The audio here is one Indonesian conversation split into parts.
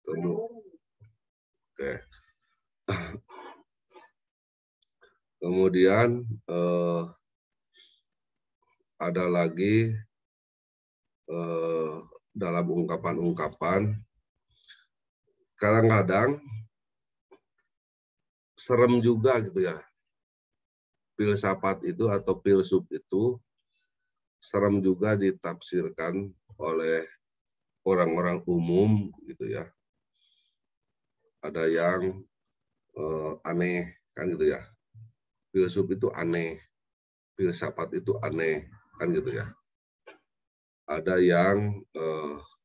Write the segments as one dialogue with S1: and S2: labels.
S1: Oke. Kemudian ada lagi dalam ungkapan-ungkapan, kadang-kadang serem juga gitu ya. Filsafat itu atau filsuf itu serem juga ditafsirkan oleh orang-orang umum gitu ya. Ada yang aneh kan gitu ya. Filsuf itu aneh, filsafat itu aneh kan gitu ya. Ada yang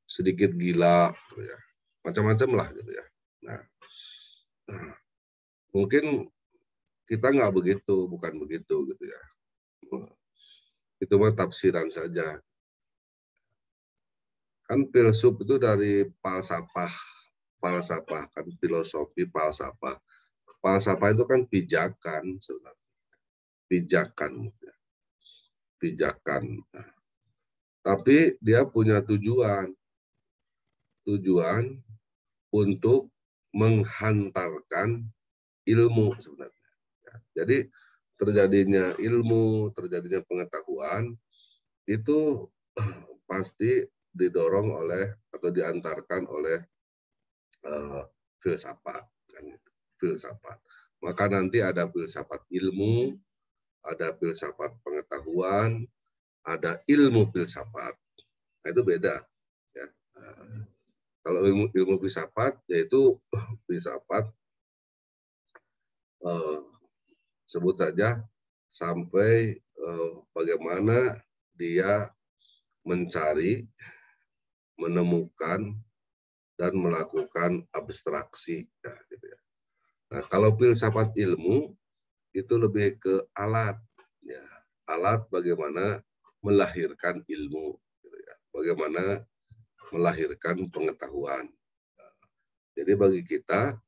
S1: sedikit gila gitu ya. Macam-macam lah gitu ya. Nah, mungkin kita nggak begitu, bukan begitu gitu ya. Itu mah tafsiran saja. Kan filsuf itu dari falsafah kan filosofi falsafah. Falsafah itu kan pijakan sebenarnya. Pijakan. Nah, tapi dia punya tujuan untuk menghantarkan ilmu sebenarnya. Jadi terjadinya ilmu, terjadinya pengetahuan itu pasti didorong oleh atau diantarkan oleh filsafat. Filsafat. Maka nanti ada filsafat ilmu, ada filsafat pengetahuan, ada ilmu filsafat. Nah, itu beda. Ya. Kalau ilmu filsafat, yaitu filsafat sebut saja sampai bagaimana dia mencari, menemukan, dan melakukan abstraksi. Ya, gitu ya. Nah, kalau filsafat ilmu itu lebih ke alat, ya, alat bagaimana melahirkan ilmu, gitu ya. Bagaimana melahirkan pengetahuan. Jadi bagi kita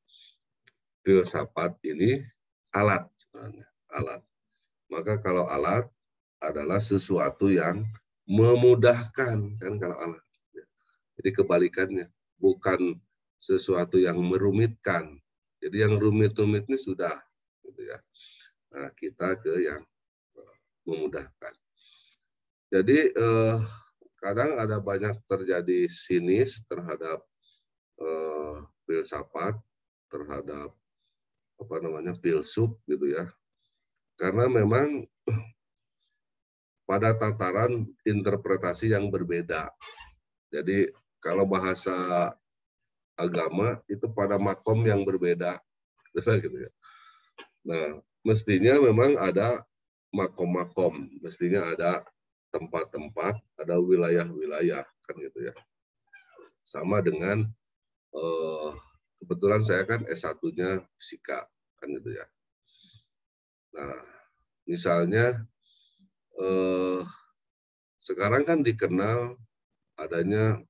S1: filsafat ini alat sebenarnya, alat. Maka kalau alat adalah sesuatu yang memudahkan kan kalau alat. Jadi kebalikannya, bukan sesuatu yang merumitkan. Jadi yang rumit-rumit ini sudah, gitu ya. Nah, kita ke yang memudahkan. Jadi kadang ada banyak terjadi sinis terhadap filsafat, terhadap filsuf gitu ya. Karena memang pada tataran interpretasi yang berbeda. Jadi kalau bahasa agama itu pada makom yang berbeda, gitu ya. Nah, mestinya memang ada makom-makom, mestinya ada tempat-tempat, ada wilayah-wilayah, kan gitu ya. Sama dengan kebetulan saya kan S1-nya fisika, kan gitu ya. Nah, misalnya sekarang kan dikenal adanya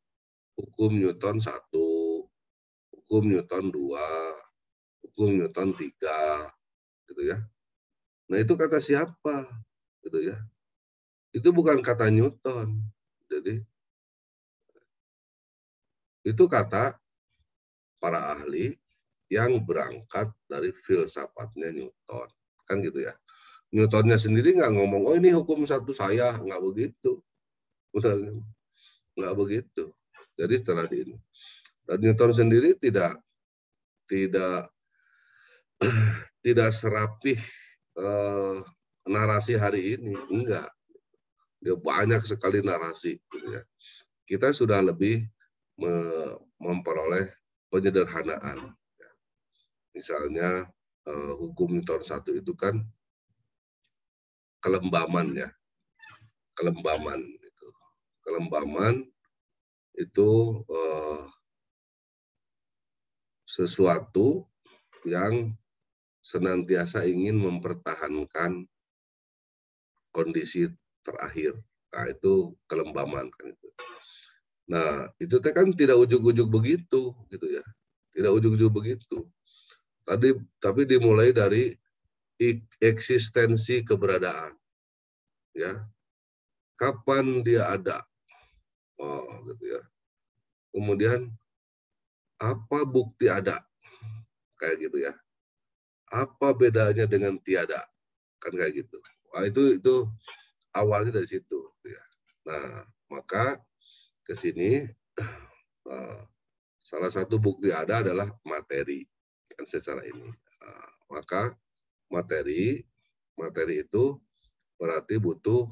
S1: hukum Newton 1, hukum Newton 2, hukum Newton 3, gitu ya. Nah, itu kata siapa? Gitu ya. Itu bukan kata Newton. Jadi itu kata para ahli yang berangkat dari filsafatnya Newton. Kan gitu ya. Newtonnya sendiri nggak ngomong, oh ini hukum satu saya. Nggak begitu. Udah, nggak begitu. Jadi setelah ini. Dan Newton sendiri tidak serapih narasi hari ini. Enggak. Dia banyak sekali narasi. Gitu ya. Kita sudah lebih memperoleh penyederhanaan. Misalnya hukum Newton 1 itu kan kelembaman ya. Kelembaman itu. Kelembaman itu sesuatu yang senantiasa ingin mempertahankan kondisi terakhir. Nah, itu kelembaman kan itu. Nah, itu kan tidak ujug-ujug begitu gitu ya. Tidak ujug-ujug begitu. Tapi dimulai dari eksistensi keberadaan. Ya. Kapan dia ada? Oh, gitu ya. Kemudian Apa bukti ada? Kayak gitu ya. Apa bedanya dengan tiada? Kan kayak gitu. Wah, itu awalnya dari situ ya. Nah, maka ke sini salah satu bukti ada adalah materi kan secara ini. Maka materi itu berarti butuh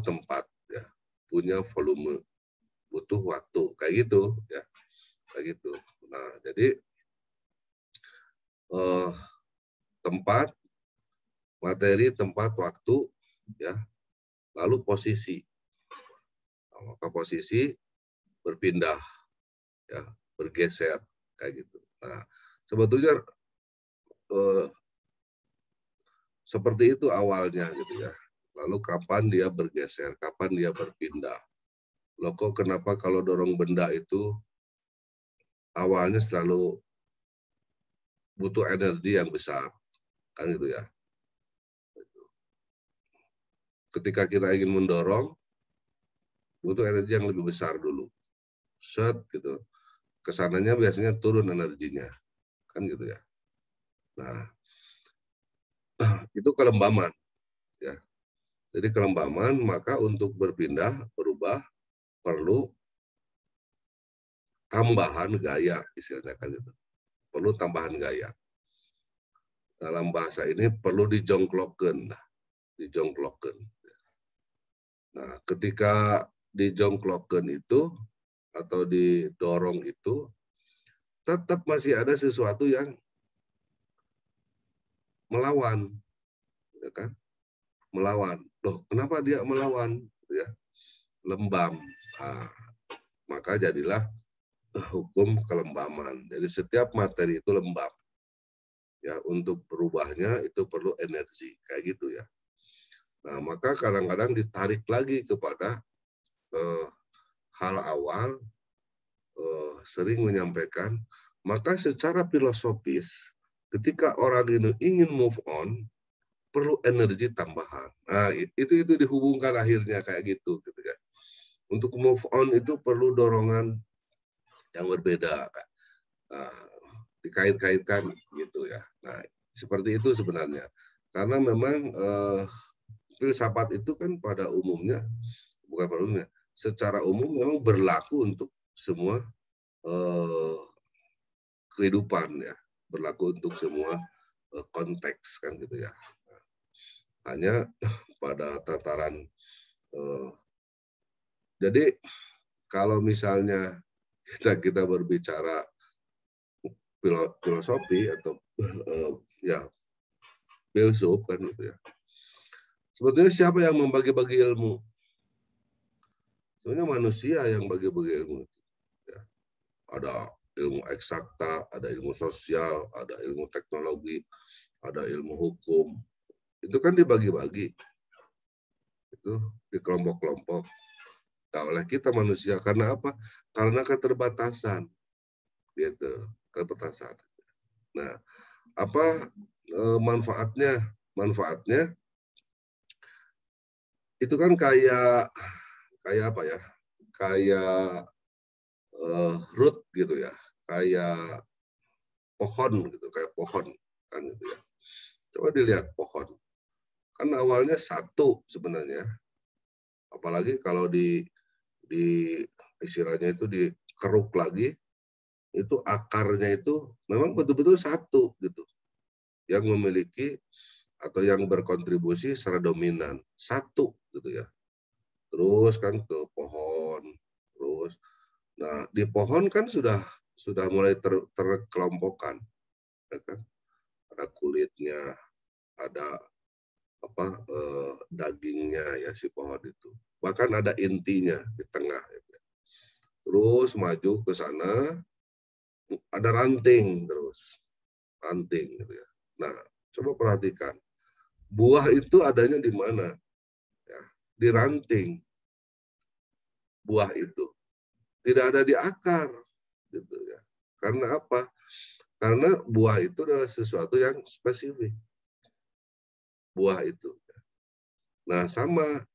S1: tempat ya, punya volume, butuh waktu kayak gitu ya, kayak gitu. Nah, jadi tempat, materi, tempat, waktu ya, lalu posisi. Nah, maka posisi berpindah ya, bergeser kayak gitu. Nah, sebetulnya seperti itu awalnya gitu ya. Lalu kapan dia bergeser, kapan dia berpindah. Loh kok kenapa kalau dorong benda itu awalnya selalu butuh energi yang besar, kan gitu ya. Ketika kita ingin mendorong, butuh energi yang lebih besar dulu. Set gitu. Kesananya biasanya turun energinya, kan gitu ya. Nah, itu kelembaman ya. Jadi kelembaman, maka untuk berpindah, berubah perlu tambahan gaya istilahnya kan gitu. Perlu tambahan gaya. Dalam bahasa ini perlu dijongklokken. Dijongklokken. Nah, ketika dijongklokken itu atau didorong itu tetap masih ada sesuatu yang melawan, ya kan? Melawan. Loh, kenapa dia melawan? Ya, lembam. Nah, maka jadilah hukum kelembaman. Jadi setiap materi itu lembab. Ya, untuk berubahnya itu perlu energi, kayak gitu ya. Nah, maka kadang-kadang ditarik lagi kepada hal awal, sering menyampaikan, maka secara filosofis, ketika orang ini ingin move on, perlu energi tambahan. Nah, itu dihubungkan akhirnya kayak gitu ya. Untuk move on itu perlu dorongan yang berbeda. Nah, dikait-kaitkan gitu ya. Nah, seperti itu sebenarnya. Karena memang filsafat itu kan pada umumnya, bukan pada umumnya, secara umum memang berlaku untuk semua kehidupan ya, berlaku untuk semua konteks kan gitu ya. Hanya pada tataran jadi kalau misalnya kita berbicara filosofi atau ya filsuf kan gitu ya. Sebetulnya siapa yang membagi-bagi ilmu? Sebenarnya manusia yang bagi-bagi ilmu. Ya. Ada ilmu eksakta, ada ilmu sosial, ada ilmu teknologi, ada ilmu hukum. Itu kan dibagi-bagi. Itu di kelompok-kelompok. Nah, oleh kita manusia karena apa? Karena keterbatasan. Gitu, keterbatasan. Nah, apa manfaatnya? Manfaatnya itu kan kayak apa ya? Kayak root gitu ya, kayak pohon gitu, kayak pohon kan gitu ya. Coba dilihat pohon, kan awalnya satu sebenarnya, apalagi kalau di istilahnya itu dikeruk lagi, itu akarnya itu memang betul-betul satu gitu, yang memiliki atau yang berkontribusi secara dominan satu gitu ya. Terus kan ke pohon, terus, nah di pohon kan sudah mulai terkelompokkan, ya kan? Ada kulitnya, ada dagingnya ya si pohon itu. Bahkan ada intinya di tengah. Terus maju ke sana, ada ranting terus, ranting gitu ya. Nah, coba perhatikan, buah itu adanya di mana? Ya, di ranting buah itu. Tidak ada di akar, gitu ya. Karena apa? Karena buah itu adalah sesuatu yang spesifik. Buah itu. Nah, sama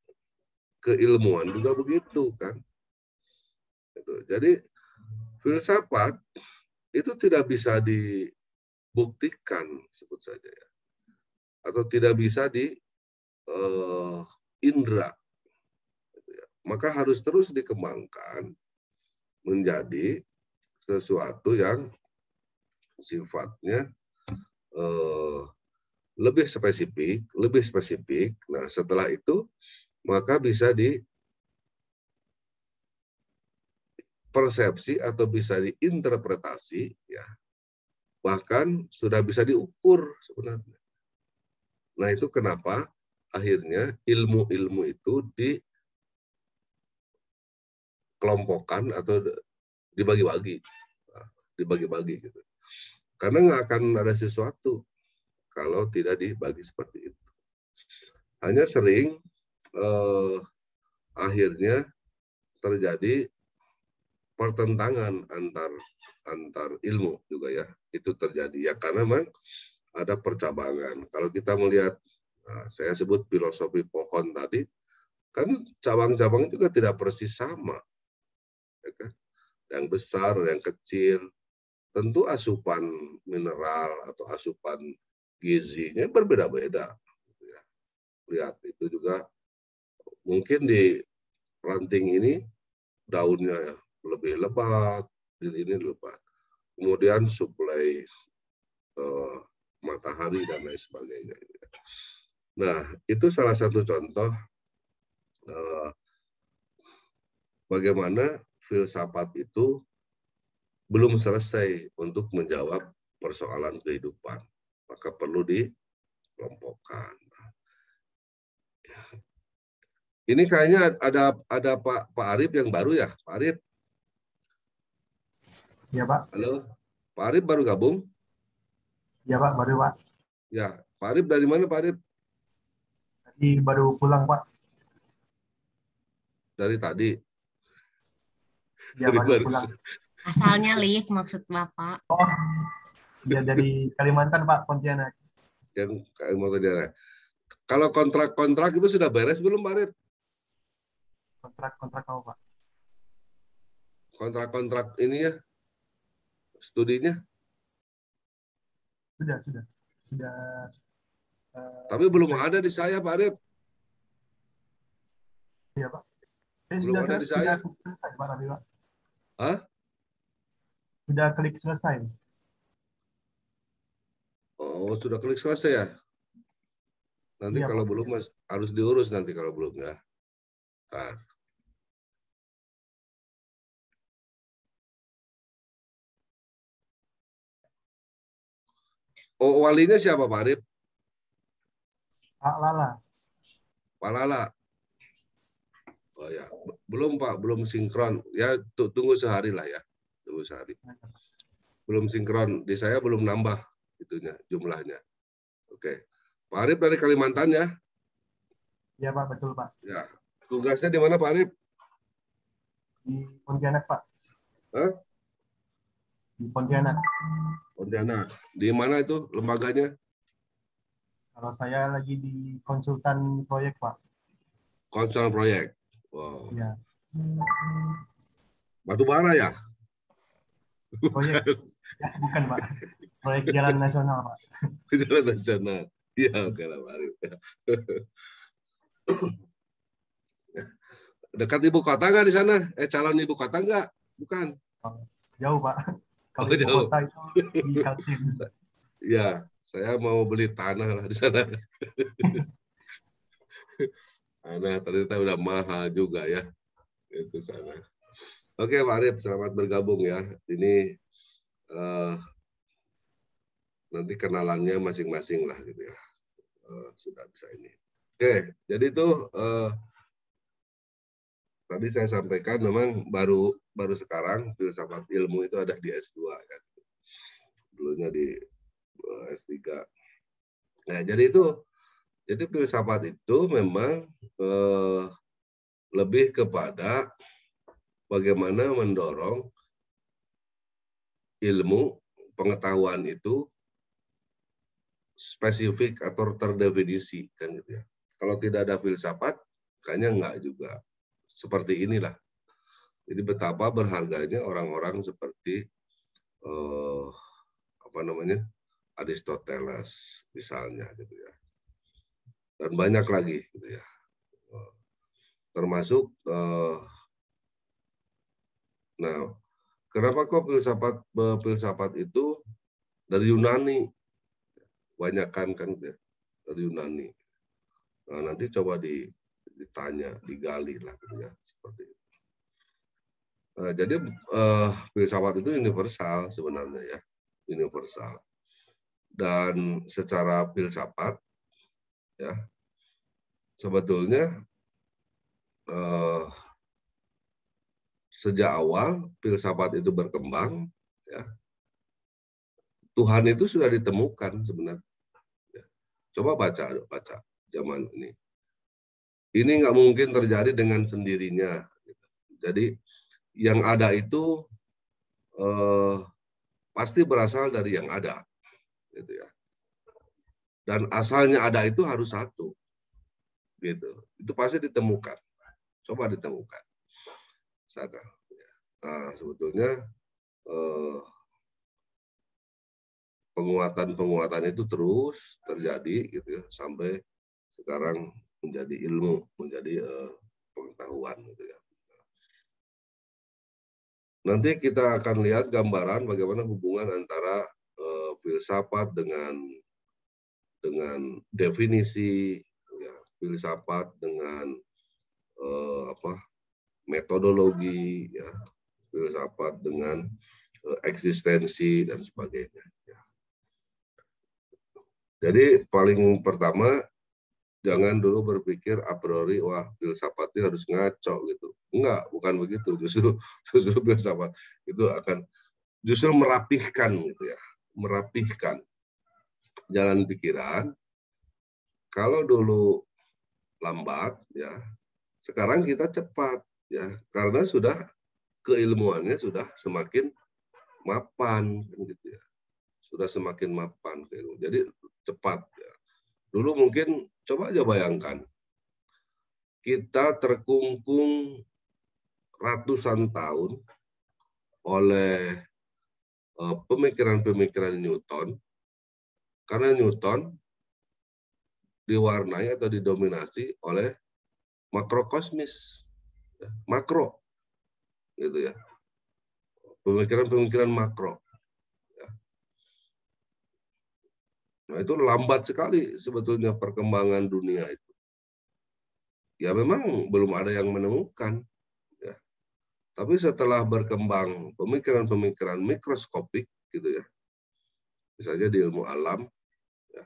S1: keilmuan juga begitu kan. Gitu. Jadi filsafat itu tidak bisa dibuktikan, sebut saja ya, atau tidak bisa di indera, maka harus terus dikembangkan menjadi sesuatu yang sifatnya lebih spesifik. Nah, setelah itu maka bisa dipersepsi atau bisa diinterpretasi, ya, bahkan sudah bisa diukur sebenarnya. Nah, itu kenapa akhirnya ilmu-ilmu itu dikelompokkan atau dibagi-bagi, gitu. Karena nggak akan ada sesuatu kalau tidak dibagi seperti itu. Hanya sering akhirnya terjadi pertentangan antar ilmu juga, ya, itu terjadi, ya, karena memang ada percabangan. Kalau kita melihat, saya sebut filosofi pohon tadi, kan cabang-cabang juga tidak persis sama, ya kan? Yang besar, yang kecil, tentu asupan mineral atau asupan gizinya berbeda-beda. Ya. Lihat, itu juga mungkin di ranting ini daunnya lebih lebat, di ini lebat. Kemudian suplai matahari dan lain sebagainya. Nah, itu salah satu contoh bagaimana filsafat itu belum selesai untuk menjawab persoalan kehidupan. Maka perlu dikelompokkan. Ini kayaknya ada Pak Arif yang baru, ya, Pak Arif.
S2: Iya, Pak.
S1: Halo, Pak Arif baru gabung?
S2: Iya, Pak, baru, Pak.
S1: Ya, Pak Arif dari mana, Pak Arif?
S2: Tadi baru pulang, Pak.
S1: Dari tadi.
S2: Iya, baru pulang.
S3: Asalnya, Liv, maksud Bapak.
S2: Oh, iya, dari Kalimantan, Pak, Pontianak.
S1: Yang Kalimantan. Kalau kontrak-kontrak itu sudah beres belum, Pak Arif?
S2: Kontrak apa, Pak?
S1: Kontrak-kontrak ini, ya, studinya?
S2: Sudah.
S1: Tapi belum ada di saya, Pak Arif.
S2: Iya, Pak.
S1: Belum ada di saya.
S2: Sudah selesai, Pak, tadi, Pak.
S1: Hah?
S2: Sudah klik selesai.
S1: Oh, sudah klik selesai, ya? Nanti
S2: Iya,
S1: kalau
S2: Pak.
S1: belum, harus diurus nanti kalau belum, ya. Nah. Oh, walinya siapa, Pak Arif?
S2: Pak Lala.
S1: Pak Lala. Oh ya, belum, Pak, belum sinkron. Ya, tunggu sehari lah, ya. Tunggu sehari. Belum sinkron. Di saya belum nambah itunya, jumlahnya. Oke. Pak Arif dari Kalimantan, ya?
S2: Iya, Pak, betul, Pak.
S1: Ya. Tugasnya di mana, Pak Arif?
S2: Di Pontianak, Pak.
S1: Hah?
S2: Di Pontianak.
S1: Pontianak. Di mana itu lembaganya?
S2: Kalau saya lagi di konsultan proyek, Pak.
S1: Konsul proyek. Wow.
S2: Iya.
S1: Batu bara, ya?
S2: Proyek. Ya, bukan, Pak. Proyek jalan nasional, Pak.
S1: Jalan nasional. Iya, oke lah, Pak Arif. Dekat ibu kota nggak di sana? Calon ibu kota nggak? Bukan.
S2: Jauh, Pak. Kalau
S1: Oh,
S2: ibu
S1: jauh.
S2: kota itu di Kaltim.
S1: Ya, saya mau beli tanah lah di sana. Tanah ternyata udah mahal juga, ya. Itu sana. Oke, Pak Arif, selamat bergabung, ya. Ini nanti kenalannya masing-masing lah, gitu, ya. Sudah bisa ini. Oke, jadi itu tadi saya sampaikan memang baru sekarang filsafat ilmu itu ada di S2, kan. Dulunya di S3. Nah, jadi filsafat itu memang lebih kepada bagaimana mendorong ilmu pengetahuan itu spesifik atau terdefinisi, kan, gitu, ya. Kalau tidak ada filsafat, kayaknya enggak juga. Seperti inilah. Jadi betapa berharganya orang-orang seperti Aristoteles misalnya gitu ya. Dan banyak lagi gitu ya. Termasuk nah, kenapa kok filsafat itu dari Yunani? Banyak kan gitu ya, dari Yunani. Nah, nanti coba ditanya, digali lah gitu ya, seperti itu. Nah, jadi filsafat itu universal sebenarnya ya, universal. Dan secara filsafat ya sebetulnya sejak awal filsafat itu berkembang ya, Tuhan itu sudah ditemukan sebenarnya. Coba baca zaman ini. Ini nggak mungkin terjadi dengan sendirinya. Jadi yang ada itu pasti berasal dari yang ada, gitu ya. Dan asalnya ada itu harus satu, gitu. Itu pasti ditemukan. Coba ditemukan. Sadar. Nah, sebetulnya penguatan itu terus terjadi, gitu ya, sampai sekarang menjadi ilmu, menjadi pengetahuan, gitu ya. Nanti kita akan lihat gambaran bagaimana hubungan antara filsafat dengan definisi ya, filsafat dengan metodologi ya, filsafat dengan eksistensi dan sebagainya ya. Jadi paling pertama jangan dulu berpikir a priori wah filsafatnya harus ngaco gitu. Enggak, bukan begitu. Justru filsafat itu akan justru merapihkan gitu ya. Merapihkan jalan pikiran. Kalau dulu lambat ya, sekarang kita cepat ya, karena sudah keilmuannya sudah semakin mapan gitu ya. Sudah semakin mapan keilmuan. Jadi cepat ya. Dulu mungkin coba aja bayangkan kita terkungkung ratusan tahun oleh pemikiran-pemikiran Newton, karena Newton diwarnai atau didominasi oleh makrokosmis, makro, gitu ya, pemikiran-pemikiran makro. Nah itu lambat sekali sebetulnya perkembangan dunia itu. Ya memang belum ada yang menemukan. Ya. Tapi setelah berkembang pemikiran-pemikiran mikroskopik, gitu ya, misalnya di ilmu alam, ya,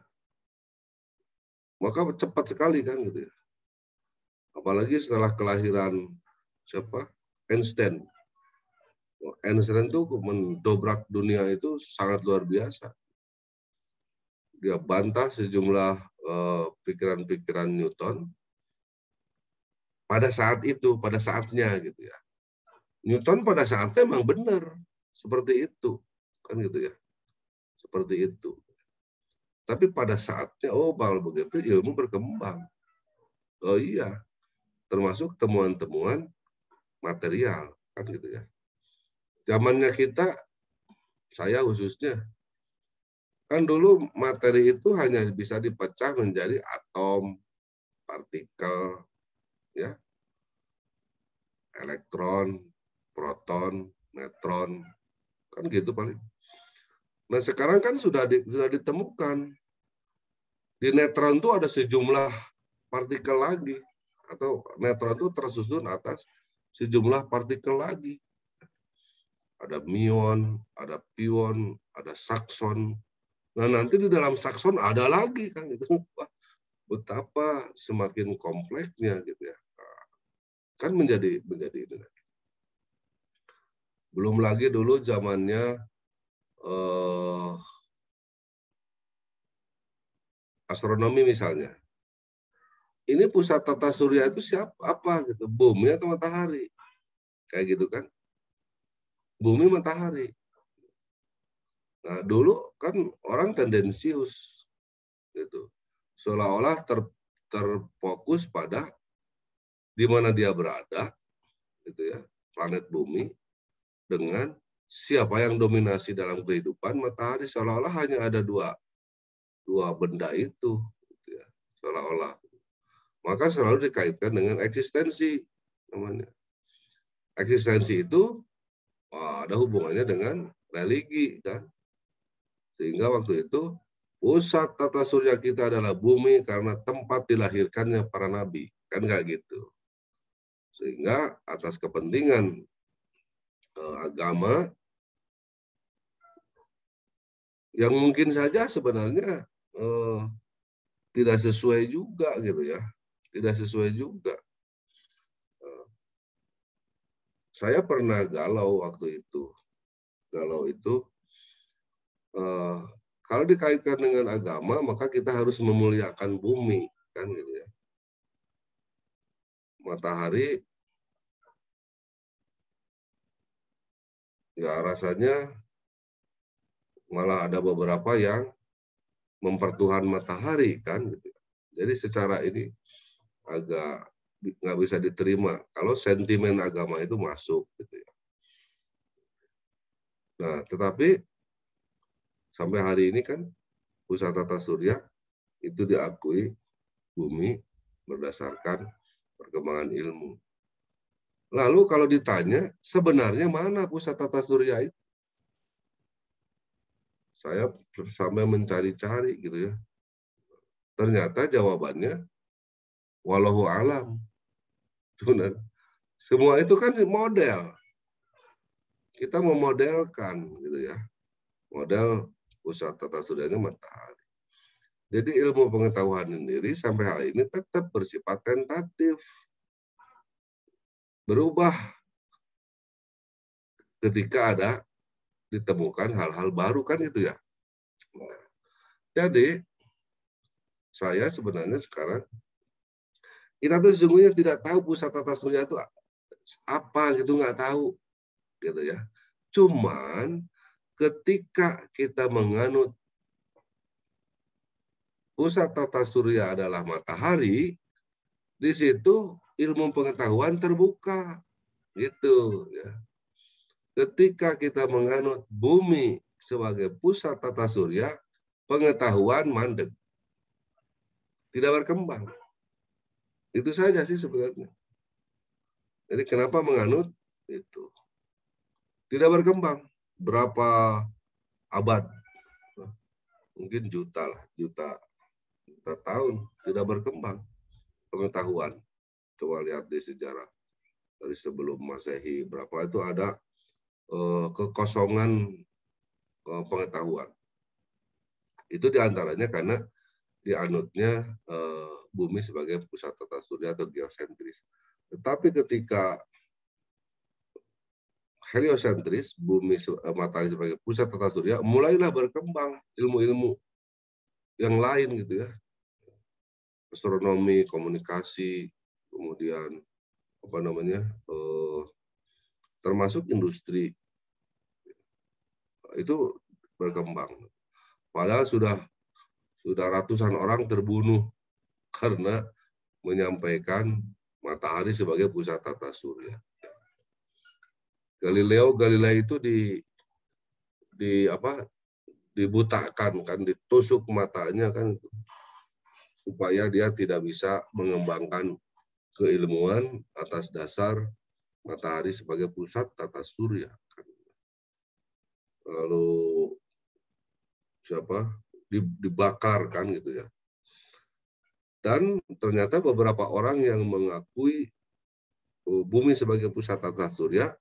S1: maka cepat sekali kan gitu ya. Apalagi setelah kelahiran siapa? Einstein. Einstein itu mendobrak dunia itu sangat luar biasa. Dia bantah sejumlah pikiran-pikiran Newton pada saat itu, pada saatnya gitu ya. Newton pada saatnya memang benar seperti itu, kan gitu ya, seperti itu. Tapi pada saatnya, oh kalau begitu ilmu berkembang. Oh iya, termasuk temuan-temuan material, kan gitu ya. Zamannya kita, saya khususnya, kan dulu materi itu hanya bisa dipecah menjadi atom, partikel, ya, elektron, proton, neutron, kan gitu paling. Nah sekarang kan sudah ditemukan di neutron itu ada sejumlah partikel lagi, atau neutron itu tersusun atas sejumlah partikel lagi. Ada muon, ada pion, ada sakson. Nah nanti di dalam sakson ada lagi kan itu. Betapa semakin kompleksnya gitu ya. Kan menjadi ini. Belum lagi dulu zamannya astronomi misalnya. Ini pusat tata surya itu apa gitu? Bumi atau matahari? Kayak gitu kan? Bumi matahari. Nah, dulu kan orang tendensius gitu. Seolah-olah terfokus pada di mana dia berada gitu ya. planet bumi dengan siapa yang dominasi dalam kehidupan matahari, seolah-olah hanya ada dua benda itu, gitu ya, seolah-olah. Maka selalu dikaitkan dengan eksistensi namanya. Eksistensi itu ada hubungannya dengan religi kan. Sehingga waktu itu pusat tata surya kita adalah bumi karena tempat dilahirkannya para nabi, kan nggak gitu. Sehingga atas kepentingan agama yang mungkin saja sebenarnya tidak sesuai juga gitu ya, tidak sesuai juga. Saya pernah galau waktu itu, kalau dikaitkan dengan agama maka kita harus memuliakan bumi kan gitu ya. Matahari ya rasanya malah ada beberapa yang mempertuhan matahari kan gitu. Jadi secara ini agak nggak bisa diterima kalau sentimen agama itu masuk gitu ya. Nah, tetapi sampai hari ini kan pusat tata surya itu diakui bumi berdasarkan perkembangan ilmu. Lalu kalau ditanya sebenarnya mana pusat tata surya itu? Saya sampai mencari-cari gitu ya. Ternyata jawabannya wallahu alam. Semua itu kan model. Kita memodelkan gitu ya. Model pusat tata suryanya matahari. Jadi ilmu pengetahuan sendiri sampai hari ini tetap bersifat tentatif. Berubah ketika ada ditemukan hal-hal baru kan itu ya. Nah, jadi saya sebenarnya sekarang kita tuh sesungguhnya tidak tahu pusat tata surya itu apa gitu, nggak tahu gitu ya. Cuman ketika kita menganut pusat tata surya adalah matahari, di situ ilmu pengetahuan terbuka gitu ya. Ketika kita menganut bumi sebagai pusat tata surya, pengetahuan mandek. Tidak berkembang. Itu saja sih sebenarnya. Jadi kenapa menganut itu? Tidak berkembang. Berapa abad? Mungkin juta tahun tidak berkembang pengetahuan. Coba lihat di sejarah dari sebelum Masehi berapa itu ada kekosongan pengetahuan. Itu diantaranya karena dianutnya bumi sebagai pusat tata surya atau geosentris. Tetapi ketika heliosentris, bumi matahari sebagai pusat tata surya, mulailah berkembang ilmu-ilmu yang lain gitu ya. Astronomi, komunikasi, kemudian termasuk industri itu berkembang. Padahal sudah ratusan orang terbunuh karena menyampaikan matahari sebagai pusat tata surya. Galileo Galilei itu dibutakan kan, ditusuk matanya kan supaya dia tidak bisa mengembangkan keilmuan atas dasar matahari sebagai pusat tata surya. Lalu dibakar kan gitu ya. Dan ternyata beberapa orang yang mengakui bumi sebagai pusat tata surya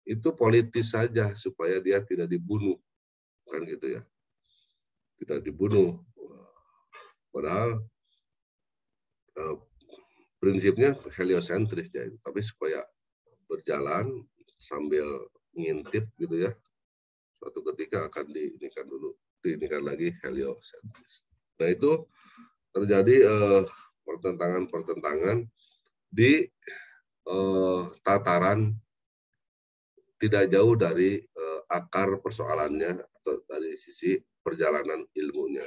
S1: itu politis saja supaya dia tidak dibunuh kan gitu ya. Tidak dibunuh. Padahal prinsipnya heliosentris ya, tapi supaya berjalan sambil ngintip gitu ya. Suatu ketika akan diinikan lagi heliosentris. Nah itu terjadi pertentangan di tataran tidak jauh dari akar persoalannya atau dari sisi perjalanan ilmunya.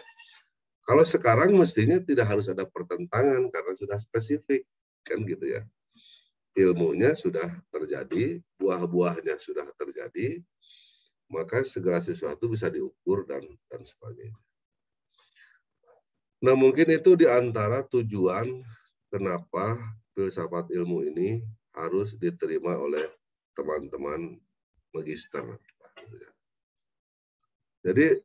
S1: Kalau sekarang mestinya tidak harus ada pertentangan karena sudah spesifik kan gitu ya. ilmunya sudah terjadi, buah-buahnya sudah terjadi, maka segala sesuatu bisa diukur dan sebagainya. Nah, mungkin itu di antara tujuan kenapa filsafat ilmu ini harus diterima oleh teman-teman magister. Jadi,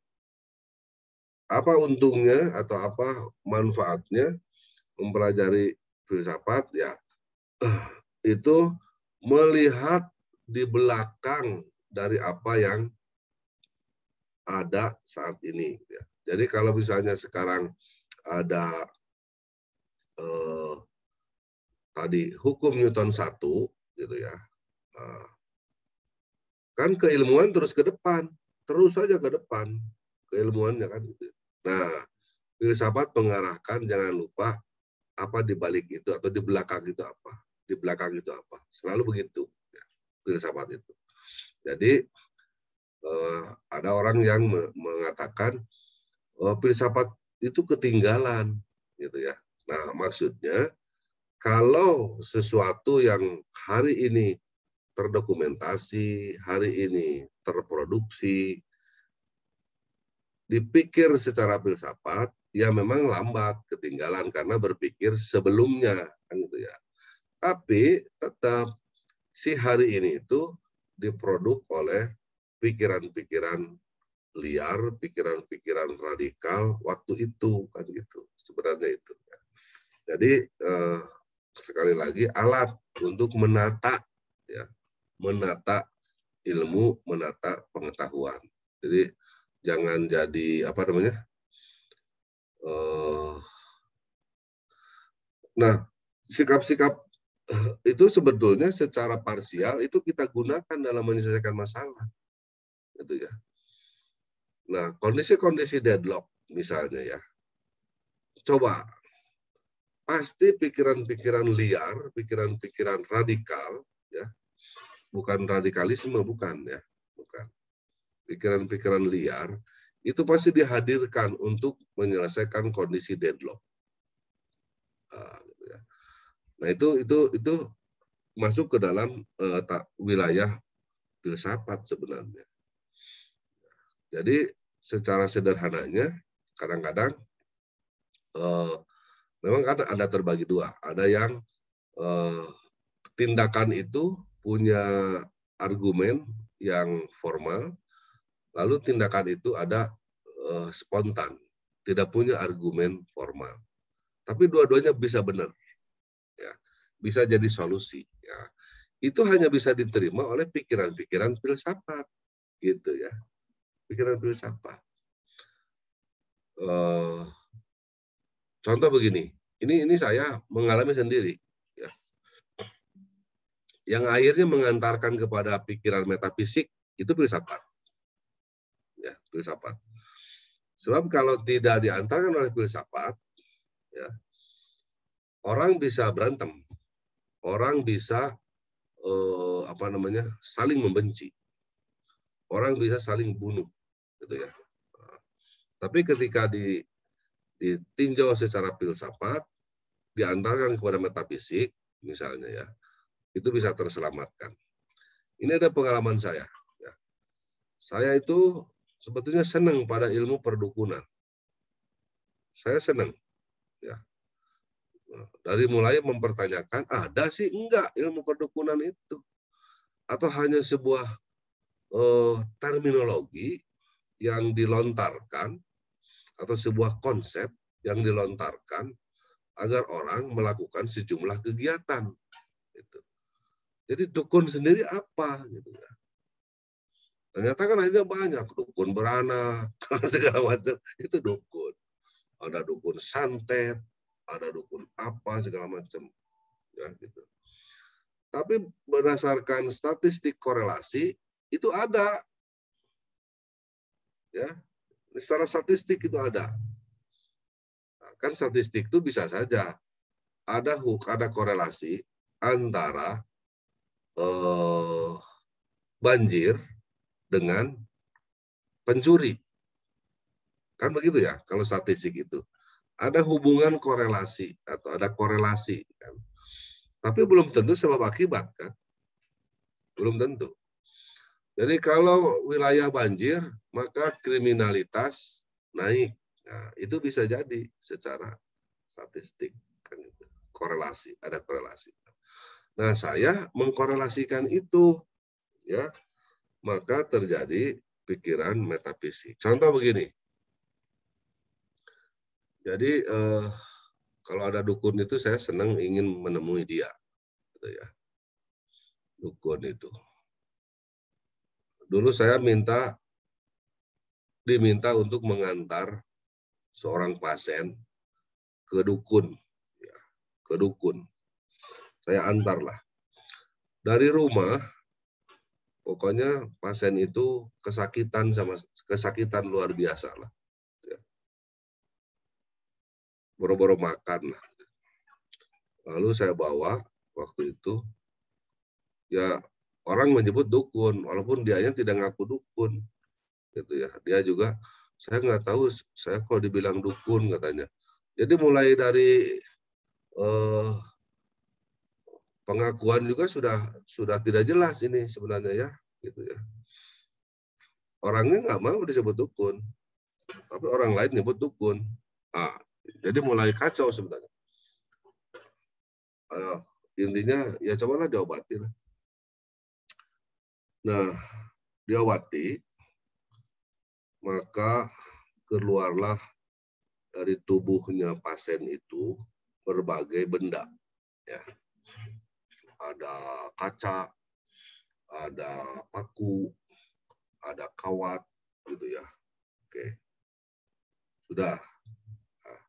S1: apa untungnya atau apa manfaatnya mempelajari filsafat? Ya, itu melihat di belakang dari apa yang ada saat ini. Ya. Jadi kalau misalnya sekarang ada tadi hukum Newton 1, gitu ya, kan keilmuan terus ke depan, terus saja ke depan keilmuannya kan. Gitu. Nah, filsafat mengarahkan jangan lupa apa di balik itu atau di belakang itu apa, di belakang itu apa, selalu begitu ya, filsafat itu. Jadi ada orang yang mengatakan filsafat itu ketinggalan, gitu ya. Nah, maksudnya kalau sesuatu yang hari ini terdokumentasi, hari ini terproduksi, dipikir secara filsafat, ya memang lambat, ketinggalan karena berpikir sebelumnya, kan gitu ya. Tapi tetap si hari ini itu diproduk oleh pikiran-pikiran liar, pikiran-pikiran radikal waktu itu, kan gitu. Sebenarnya itu. Jadi sekali lagi alat untuk menata, ya, menata ilmu, menata pengetahuan. Jadi jangan jadi apa namanya? Nah, sikap-sikap itu sebetulnya secara parsial itu kita gunakan dalam menyelesaikan masalah, gitu ya. Nah, kondisi-kondisi deadlock misalnya ya, coba pasti pikiran-pikiran liar, pikiran-pikiran radikal, ya, bukan radikalisme, bukan ya, bukan. Pikiran-pikiran liar itu pasti dihadirkan untuk menyelesaikan kondisi deadlock. Nah, itu masuk ke dalam wilayah filsafat sebenarnya. Jadi secara sederhananya kadang-kadang memang ada terbagi dua. Ada yang tindakan itu punya argumen yang formal, lalu tindakan itu ada spontan, tidak punya argumen formal. Tapi dua-duanya bisa benar, ya, bisa jadi solusi. Ya. Itu hanya bisa diterima oleh pikiran-pikiran filsafat, gitu ya, pikiran filsafat. Contoh begini, ini saya mengalami sendiri, ya, yang akhirnya mengantarkan kepada pikiran metafisik itu filsafat, ya, filsafat. Sebab kalau tidak diantarkan oleh filsafat, ya, orang bisa berantem, orang bisa saling membenci, orang bisa saling bunuh, gitu ya. Tapi ketika ditinjau secara filsafat, diantarkan kepada metafisik, misalnya ya, itu bisa terselamatkan. Ini ada pengalaman saya. Ya. Saya itu sebetulnya senang pada ilmu perdukunan. Saya senang. Ya. Dari mulai mempertanyakan, ada sih enggak ilmu perdukunan itu? Atau hanya sebuah terminologi yang dilontarkan, atau sebuah konsep yang dilontarkan agar orang melakukan sejumlah kegiatan. Gitu. Jadi dukun sendiri apa? Gitu ya. Ternyata kan akhirnya banyak, dukun beranak, segala macam, itu dukun. Ada dukun santet, ada dukun apa, segala macam. Ya, gitu. Tapi berdasarkan statistik korelasi, itu ada. Ya, secara statistik itu ada. Nah, kan statistik itu bisa saja ada korelasi antara banjir dengan pencuri. Kan begitu ya, kalau statistik itu. Ada hubungan korelasi atau ada korelasi. Kan. Tapi belum tentu sebab akibat kan. Belum tentu. Jadi kalau wilayah banjir, maka kriminalitas naik. Nah, itu bisa jadi secara statistik. Kan itu. Korelasi, ada korelasi. Nah, saya mengkorelasikan itu. Ya, maka terjadi pikiran metafisik. Contoh begini. Jadi, kalau ada dukun itu saya senang ingin menemui dia. Gitu ya. Dukun itu. Dulu saya diminta untuk mengantar seorang pasien ke dukun, ya, ke dukun. Saya antarlah dari rumah. Pokoknya pasien itu kesakitan luar biasa lah, ya. Boro-boro makan lah. Lalu saya bawa waktu itu, ya orang menyebut dukun, walaupun dianya tidak ngaku dukun. Gitu ya, dia juga saya nggak tahu, saya kok dibilang dukun katanya. Jadi mulai dari pengakuan juga sudah tidak jelas ini sebenarnya ya, gitu ya. Orangnya nggak mau disebut dukun, tapi orang lain nyebut dukun. Ah, jadi mulai kacau sebenarnya. Intinya ya cobalah diobati lah. Nah, diobati, maka keluarlah dari tubuhnya pasien itu berbagai benda, ya. Ada kaca, ada paku, ada kawat, gitu ya. Oke, sudah. Nah,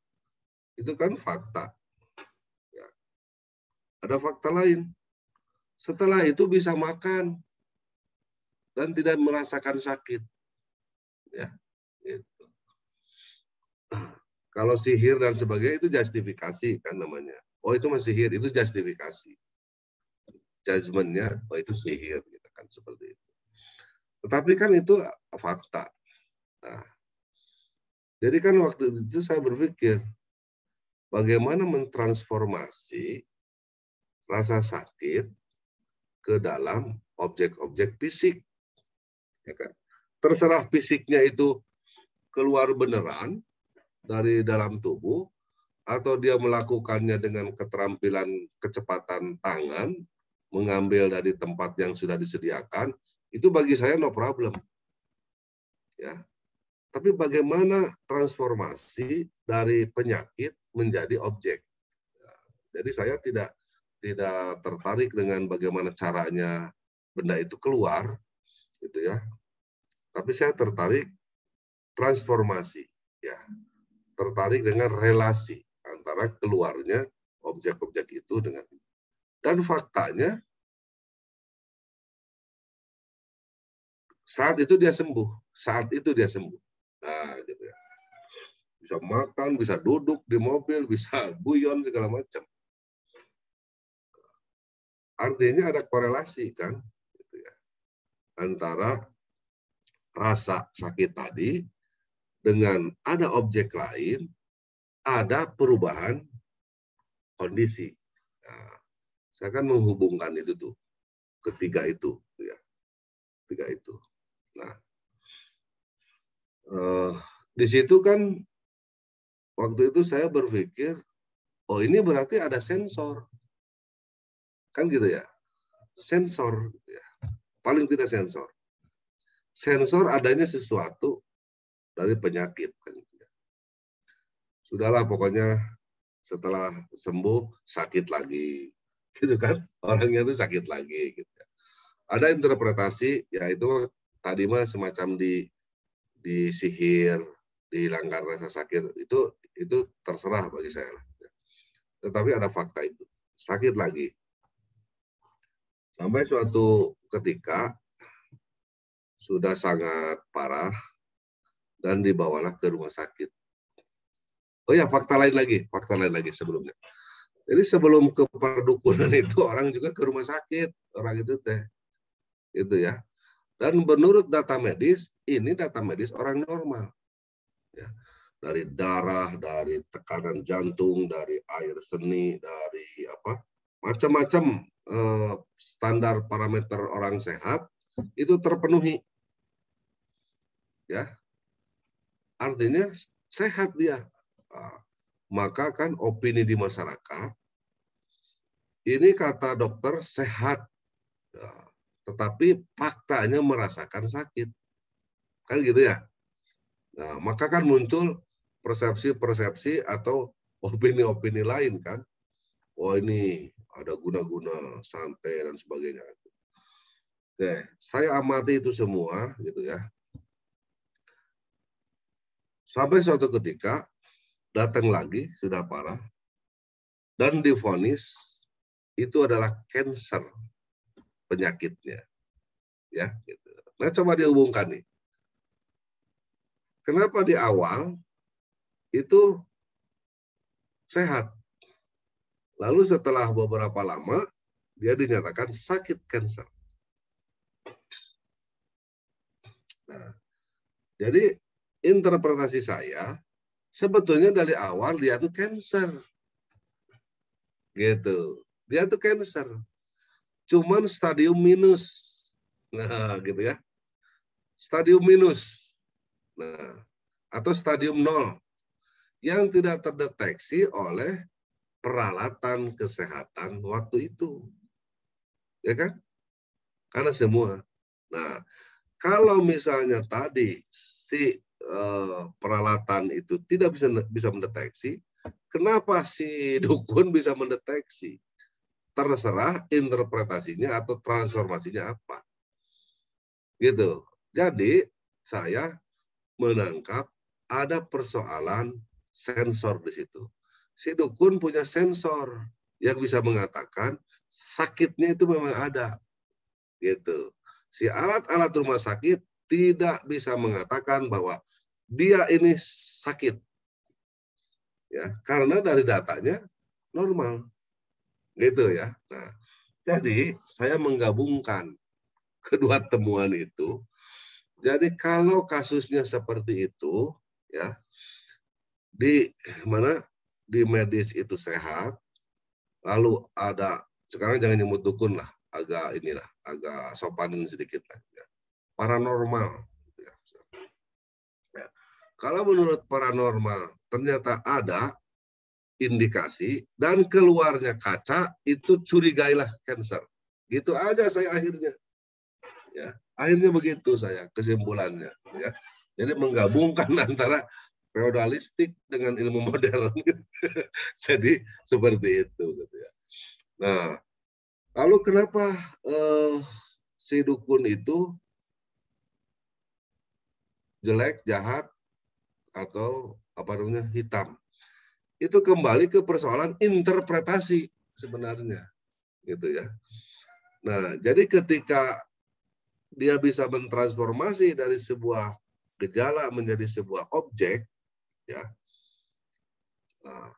S1: itu kan fakta. Ya. Ada fakta lain. Setelah itu bisa makan dan tidak merasakan sakit. Ya, gitu. Kalau sihir dan sebagainya itu justifikasi kan namanya. Oh itu masih sihir, itu justifikasi. Judgment-nya, oh itu sihir, gitu kan seperti itu. Tetapi kan itu fakta. Nah, jadi kan waktu itu saya berpikir bagaimana mentransformasi rasa sakit ke dalam objek-objek fisik. Ya kan? Terserah fisiknya itu keluar beneran dari dalam tubuh, atau dia melakukannya dengan keterampilan kecepatan tangan, mengambil dari tempat yang sudah disediakan, itu bagi saya no problem. Ya. Tapi bagaimana transformasi dari penyakit menjadi objek? Jadi saya tidak tertarik dengan bagaimana caranya benda itu keluar, gitu ya. Tapi saya tertarik transformasi, ya. Tertarik dengan relasi antara keluarnya objek-objek itu dengan, dan faktanya saat itu dia sembuh, Nah, gitu ya. Bisa makan, bisa duduk di mobil, bisa guyon segala macam. Artinya ada korelasi kan, gitu ya, antara rasa sakit tadi dengan ada objek lain, ada perubahan kondisi. Nah, saya kan menghubungkan itu tuh, ketiga itu, ya, ketiga itu. Nah, di situ kan waktu itu saya berpikir, oh ini berarti ada sensor, kan gitu ya, sensor, ya. Paling tidak sensor. Sensor adanya sesuatu dari penyakit, kan gitu ya. Sudahlah pokoknya setelah sembuh sakit lagi, gitu kan, orangnya itu sakit lagi, gitu. Ada interpretasi, yaitu tadi mah semacam disihir, dihilangkan rasa sakit, itu terserah bagi saya. Tetapi ada fakta itu, sakit lagi. Sampai suatu ketika sudah sangat parah dan dibawalah ke rumah sakit. Oh ya, fakta lain lagi sebelumnya. Jadi sebelum ke perdukunan itu orang juga ke rumah sakit, orang itu teh. Itu ya. Dan menurut data medis, ini data medis orang normal. Ya. Dari darah, dari tekanan jantung, dari air seni, dari macam-macam standar parameter orang sehat itu terpenuhi, ya, artinya sehat dia. Maka kan opini di masyarakat ini kata dokter sehat, tetapi faktanya merasakan sakit, kan gitu ya. Nah, maka kan muncul persepsi-persepsi atau opini-opini lain kan. Oh ini ada guna-guna santai dan sebagainya. Oke, saya amati itu semua gitu ya. Sampai suatu ketika datang lagi sudah parah dan divonis itu adalah kanker penyakitnya, ya. Gitu. Nah coba dihubungkan nih. Kenapa di awal itu sehat, lalu setelah beberapa lama dia dinyatakan sakit kanker. Nah, jadi interpretasi saya sebetulnya dari awal dia tuh kanker, gitu. Dia tuh kanker, cuman stadium minus. Nah, gitu ya. Stadium minus. Nah, atau stadium 0 yang tidak terdeteksi oleh peralatan kesehatan waktu itu. Ya kan? Karena semua. Nah, kalau misalnya tadi si peralatan itu tidak bisa mendeteksi, kenapa si dukun bisa mendeteksi? Terserah interpretasinya atau transformasinya apa. Gitu. Jadi saya menangkap ada persoalan sensor di situ. Si dukun punya sensor yang bisa mengatakan sakitnya itu memang ada. Gitu. Si alat-alat rumah sakit tidak bisa mengatakan bahwa dia ini sakit. Ya, karena dari datanya normal. Gitu ya. Nah, jadi saya menggabungkan kedua temuan itu. Jadi kalau kasusnya seperti itu, ya, di mana di medis itu sehat, lalu ada, sekarang jangan nyebut dukun lah, agak inilah, agak sopanin sedikit lah, ya. Paranormal. Ya. Ya. Kalau menurut paranormal ternyata ada indikasi dan keluarnya kaca, itu curigailah kanker. Gitu aja saya akhirnya. Ya, akhirnya begitu saya kesimpulannya. Ya. Jadi menggabungkan antara feodalistik dengan ilmu modern. Jadi seperti itu. Gitu ya. Nah, lalu kenapa si dukun itu jelek, jahat, atau apa namanya hitam? Itu kembali ke persoalan interpretasi sebenarnya, gitu ya. Nah, jadi ketika dia bisa mentransformasi dari sebuah gejala menjadi sebuah objek, ya, nah,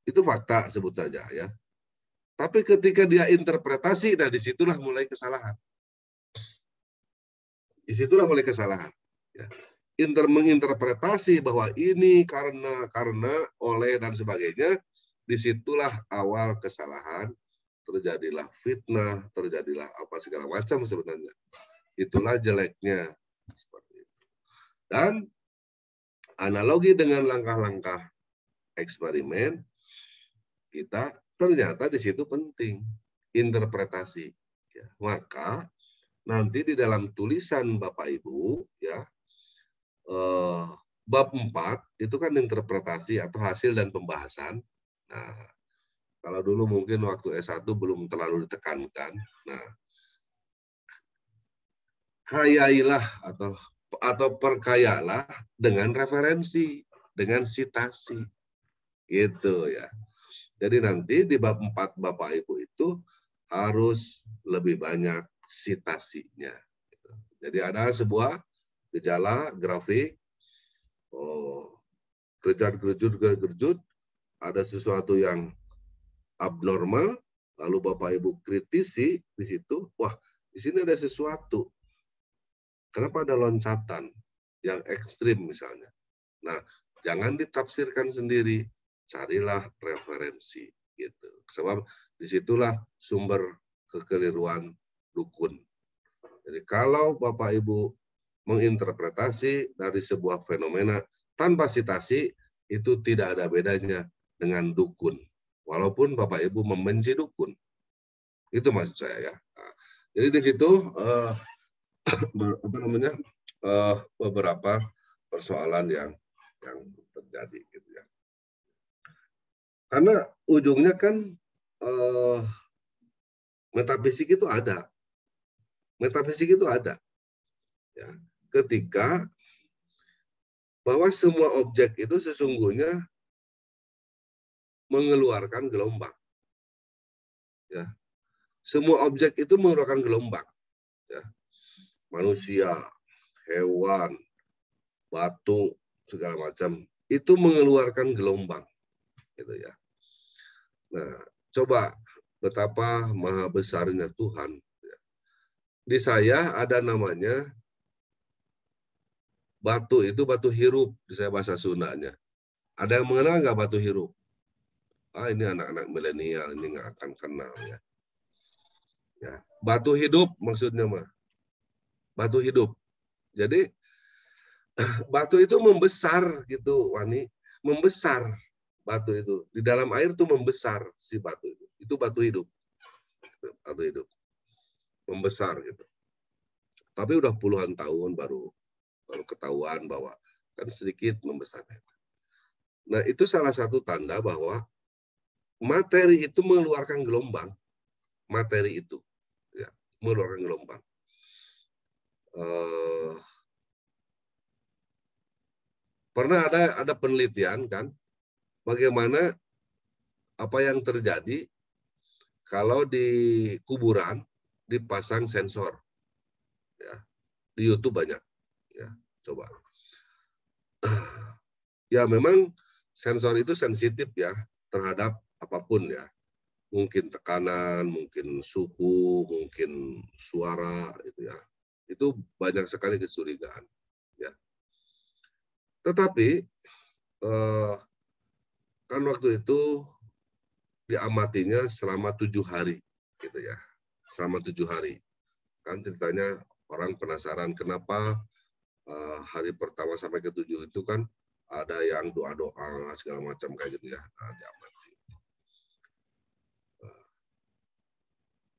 S1: itu fakta sebut saja ya. Tapi ketika dia interpretasi, nah disitulah mulai kesalahan. Disitulah mulai kesalahan. Ya. Menginterpretasi bahwa ini karena oleh dan sebagainya, disitulah awal kesalahan, terjadilah fitnah, terjadilah apa segala macam sebenarnya. Itulah jeleknya. Seperti itu. Dan analogi dengan langkah-langkah eksperimen, kita ternyata di situ penting interpretasi. Ya, maka nanti di dalam tulisan Bapak Ibu, ya, bab 4 itu kan interpretasi atau hasil dan pembahasan. Nah, kalau dulu mungkin waktu S1 belum terlalu ditekankan. Nah, kayailah atau perkayalah dengan referensi, dengan sitasi. Gitu ya. Jadi nanti di bab 4 Bapak Ibu itu harus lebih banyak sitasinya. Jadi ada sebuah gejala grafik, gerjut, ada sesuatu yang abnormal, lalu Bapak Ibu kritisi di situ, wah di sini ada sesuatu. Kenapa ada loncatan yang ekstrim misalnya? Nah, jangan ditafsirkan sendiri, carilah referensi. gitu. Sebab disitulah sumber kekeliruan dukun. Jadi kalau Bapak Ibu menginterpretasi dari sebuah fenomena tanpa citasi, itu tidak ada bedanya dengan dukun. Walaupun Bapak Ibu membenci dukun. Itu maksud saya ya. Nah, jadi di situ beberapa persoalan yang terjadi gitu ya. Karena ujungnya kan metafisik itu ada. Metafisik itu ada. Ya. Ketika bahwa semua objek itu sesungguhnya mengeluarkan gelombang. Ya. Semua objek itu mengeluarkan gelombang. Ya. Manusia, hewan, batu, segala macam itu mengeluarkan gelombang. Gitu ya. Nah, coba betapa maha besarnya Tuhan. Di saya ada namanya batu itu batu hirup, di saya bahasa Sundanya. Ada yang mengenal nggak batu hirup? Ah, ini anak-anak milenial ini nggak akan kenal ya. Ya, batu hidup maksudnya mah. Batu hidup. Jadi batu itu membesar gitu, Wani, membesar batu itu. Di dalam air tuh membesar si batu itu. Itu batu hidup. Batu hidup. Membesar gitu. Tapi udah puluhan tahun baru ketahuan bahwa kan sedikit membesar. Nah, itu salah satu tanda bahwa materi itu mengeluarkan gelombang. Materi itu ya, mengeluarkan gelombang. Pernah ada penelitian kan bagaimana apa yang terjadi kalau di kuburan dipasang sensor. Ya, di YouTube banyak. Ya, coba. Ya memang sensor itu sensitif ya terhadap apapun ya. Mungkin tekanan, mungkin suhu, mungkin suara itu ya. Itu banyak sekali kecurigaan ya. Tetapi kan waktu itu diamatinya selama 7 hari gitu ya. Selama 7 hari. Kan ceritanya orang penasaran kenapa hari pertama sampai ke 7 itu kan ada yang doa-doa segala macam kayak gitu ya. Nah, diamati.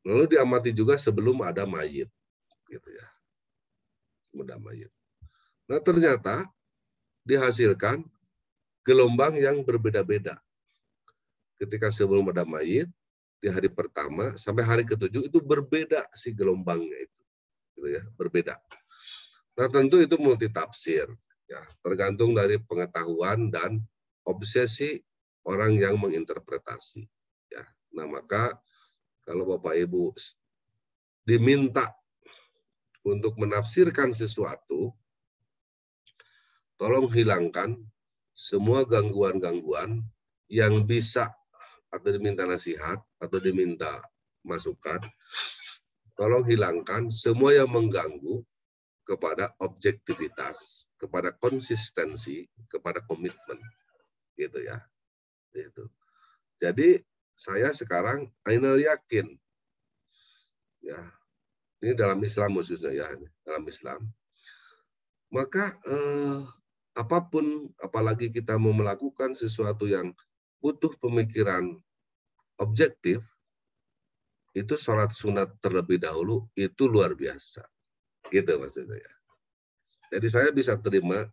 S1: Lalu diamati juga sebelum ada mayit gitu ya. Sebelum mayit. Nah, ternyata dihasilkan gelombang yang berbeda-beda. Ketika sebelum ada mayit, di hari pertama sampai hari ke-7 itu berbeda si gelombangnya itu. Gitu ya, berbeda. Nah, tentu itu multitafsir ya, tergantung dari pengetahuan dan obsesi orang yang menginterpretasi ya. Nah, maka kalau Bapak Ibu diminta untuk menafsirkan sesuatu, tolong hilangkan semua gangguan-gangguan yang bisa atau diminta nasihat atau diminta masukan. Tolong hilangkan semua yang mengganggu kepada objektivitas, kepada konsistensi, kepada komitmen, gitu ya. Gitu. Jadi saya sekarang Ainal yakin, ya, ini dalam Islam khususnya ya, dalam Islam. Maka apapun, apalagi kita mau melakukan sesuatu yang butuh pemikiran objektif, itu sholat sunat terlebih dahulu itu luar biasa. Gitu maksudnya ya. Jadi saya bisa terima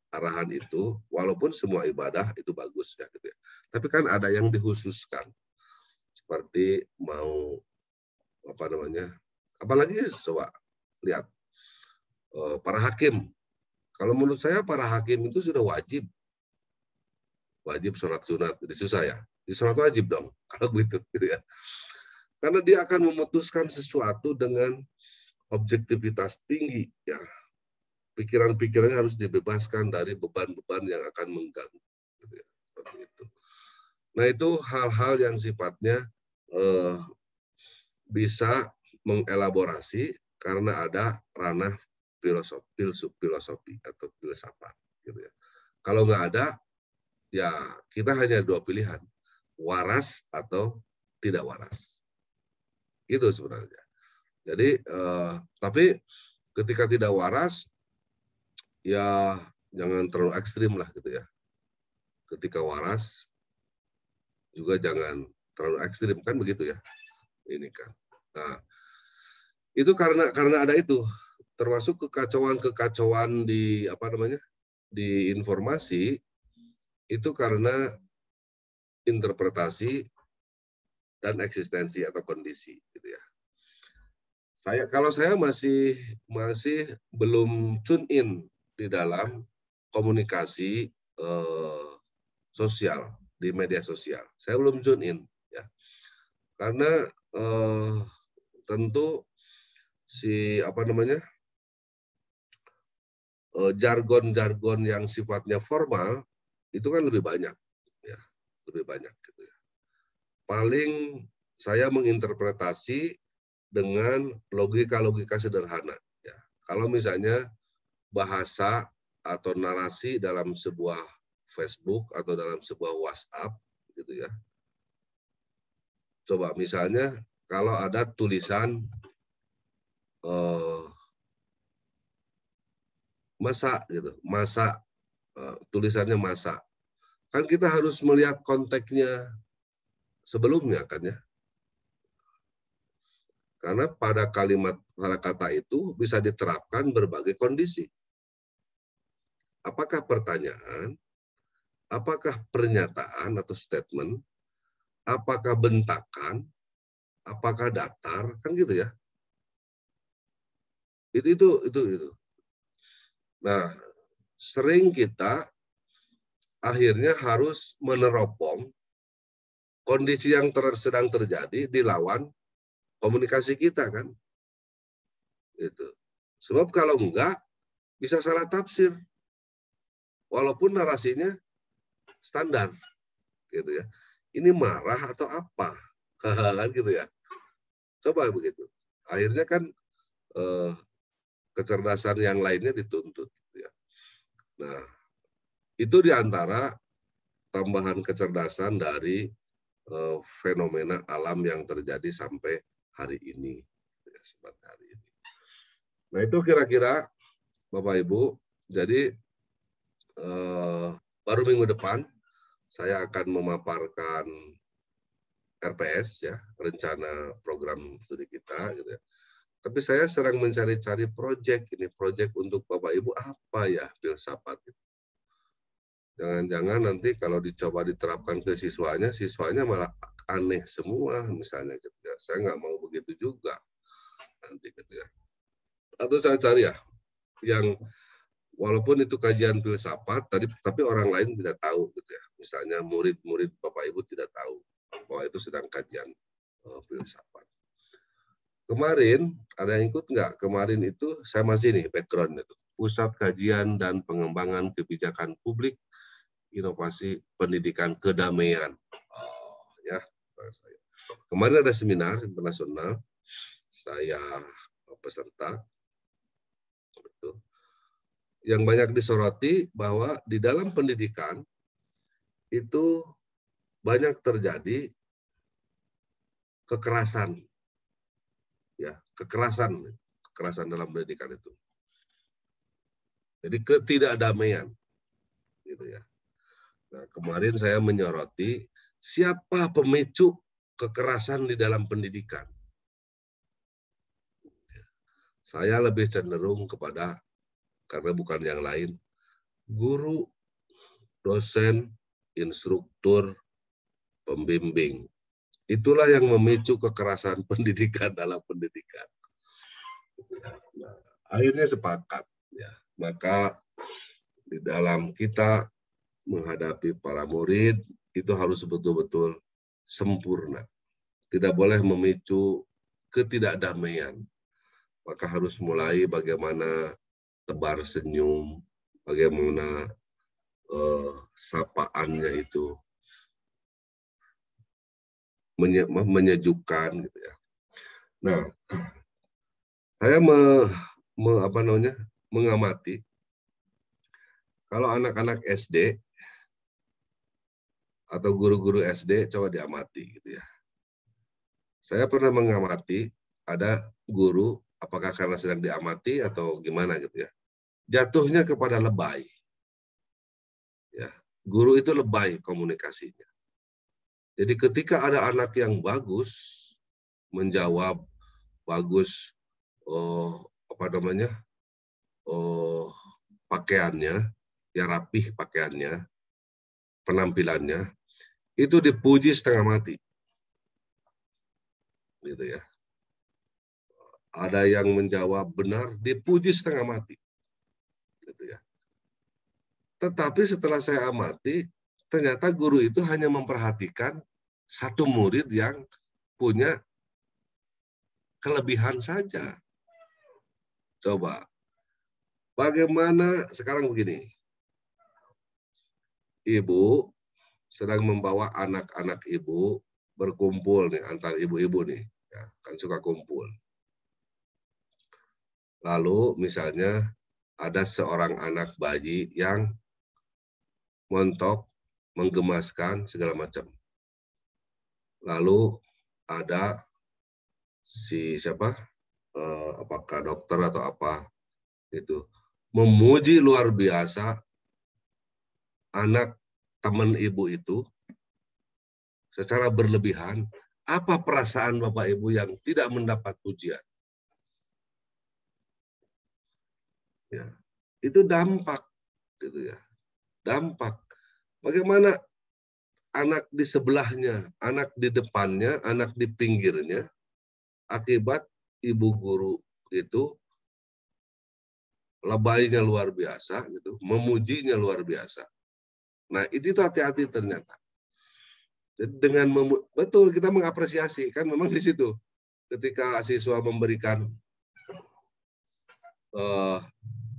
S1: arahan itu, walaupun semua ibadah itu bagus ya, gitu ya. Tapi kan ada yang dikhususkan, seperti mau apa namanya, apalagi coba lihat para hakim. Kalau menurut saya para hakim itu sudah wajib sholat sunat. Jadi susah ya, di sholat wajib dong kalau begitu, gitu ya. Karena dia akan memutuskan sesuatu dengan objektivitas tinggi ya. Pikiran-pikirannya harus dibebaskan dari beban-beban yang akan mengganggu. Gitu ya. Seperti itu. Nah, itu hal-hal yang sifatnya bisa mengelaborasi karena ada ranah filosofi atau filsafat. Gitu ya. Kalau nggak ada, ya kita hanya 2 pilihan. waras atau tidak waras. Itu sebenarnya. Jadi, tapi ketika tidak waras, ya jangan terlalu ekstrim lah gitu ya. Ketika waras, juga jangan terlalu ekstrim, kan begitu ya. Ini kan. Nah, itu karena ada itu, termasuk kekacauan di di informasi itu karena interpretasi dan eksistensi atau kondisi gitu ya. Kalau saya masih belum tune in di dalam komunikasi sosial di media sosial. Saya belum tune in ya. Karena tentu jargon-jargon yang sifatnya formal itu kan lebih banyak ya, lebih banyak gitu ya. Paling saya menginterpretasi dengan logika-logika sederhana ya. Kalau misalnya bahasa atau narasi dalam sebuah Facebook atau dalam sebuah WhatsApp gitu ya. Coba misalnya kalau ada tulisan masa gitu, tulisannya masa. Kan kita harus melihat konteksnya sebelumnya kan ya. Karena pada kata itu bisa diterapkan berbagai kondisi. Apakah pertanyaan, apakah pernyataan atau statement, apakah bentakan, apakah datar, kan gitu ya. Itu. Nah, sering kita akhirnya harus meneropong kondisi yang sedang terjadi di lawan komunikasi kita kan. Itu. Sebab kalau enggak bisa salah tafsir. Walaupun narasinya standar gitu ya. Ini marah atau apa? Kan gitu ya. Coba begitu. Akhirnya kan kecerdasan yang lainnya dituntut gitu ya. Nah, itu diantara tambahan kecerdasan dari fenomena alam yang terjadi sampai hari ini. Nah, itu kira-kira Bapak Ibu. Jadi baru minggu depan saya akan memaparkan RPS ya, rencana program studi kita gitu ya. Tapi saya sedang mencari-cari proyek untuk Bapak Ibu apa ya filsafat itu. Jangan-jangan nanti kalau dicoba diterapkan ke siswanya malah aneh semua misalnya gitu ya. Saya nggak mau begitu juga nanti gitu ya. Atau saya cari ya yang walaupun itu kajian filsafat tapi orang lain tidak tahu gitu ya. Misalnya murid-murid Bapak Ibu tidak tahu bahwa itu sedang kajian filsafat. Kemarin ada yang ikut nggak? Kemarin itu saya masih nih background itu. Pusat Kajian dan Pengembangan Kebijakan Publik Inovasi Pendidikan Kedamaian. Ya, kemarin ada seminar internasional, saya peserta. Yang banyak disoroti bahwa di dalam pendidikan itu banyak terjadi kekerasan, ya kekerasan dalam pendidikan itu. Jadi ketidakdamaian, gitu ya. Nah, kemarin saya menyoroti siapa pemicu kekerasan di dalam pendidikan. Saya lebih cenderung kepada, karena bukan yang lain, guru, dosen, instruktur, pembimbing. Itulah yang memicu kekerasan pendidikan dalam pendidikan. Nah, akhirnya sepakat. Ya. Maka di dalam kita menghadapi para murid itu harus betul-betul sempurna. Tidak boleh memicu ketidakdamaian. Maka harus mulai bagaimana tebar senyum, bagaimana sapaannya itu menyejukkan gitu ya. Nah, saya mengamati kalau anak-anak SD atau guru-guru SD coba diamati gitu ya. Saya pernah mengamati ada guru, apakah karena sedang diamati atau gimana gitu ya, jatuhnya kepada lebay. Ya, guru itu lebay komunikasinya. Jadi ketika ada anak yang bagus menjawab, bagus pakaiannya, ya rapih pakaiannya, penampilannya, itu dipuji setengah mati. Gitu ya. Ada yang menjawab benar, dipuji setengah mati. Gitu ya. Tetapi setelah saya amati, ternyata guru itu hanya memperhatikan satu murid yang punya kelebihan saja. Coba, bagaimana sekarang begini, ibu sedang membawa anak-anak ibu berkumpul nih, antar ibu-ibu nih, ya, kan suka kumpul. Lalu misalnya ada seorang anak bayi yang montok, menggemaskan segala macam. Lalu ada si siapa, apakah dokter atau apa itu, memuji luar biasa anak teman ibu itu secara berlebihan. Apa perasaan Bapak Ibu yang tidak mendapat pujian? Ya, itu dampak, gitu ya. Dampak. Bagaimana anak di sebelahnya, anak di depannya, anak di pinggirnya, akibat ibu guru itu lebaynya luar biasa, gitu, memujinya luar biasa. Nah, itu hati-hati ternyata. Jadi dengan betul kita mengapresiasi, kan memang di situ ketika siswa memberikan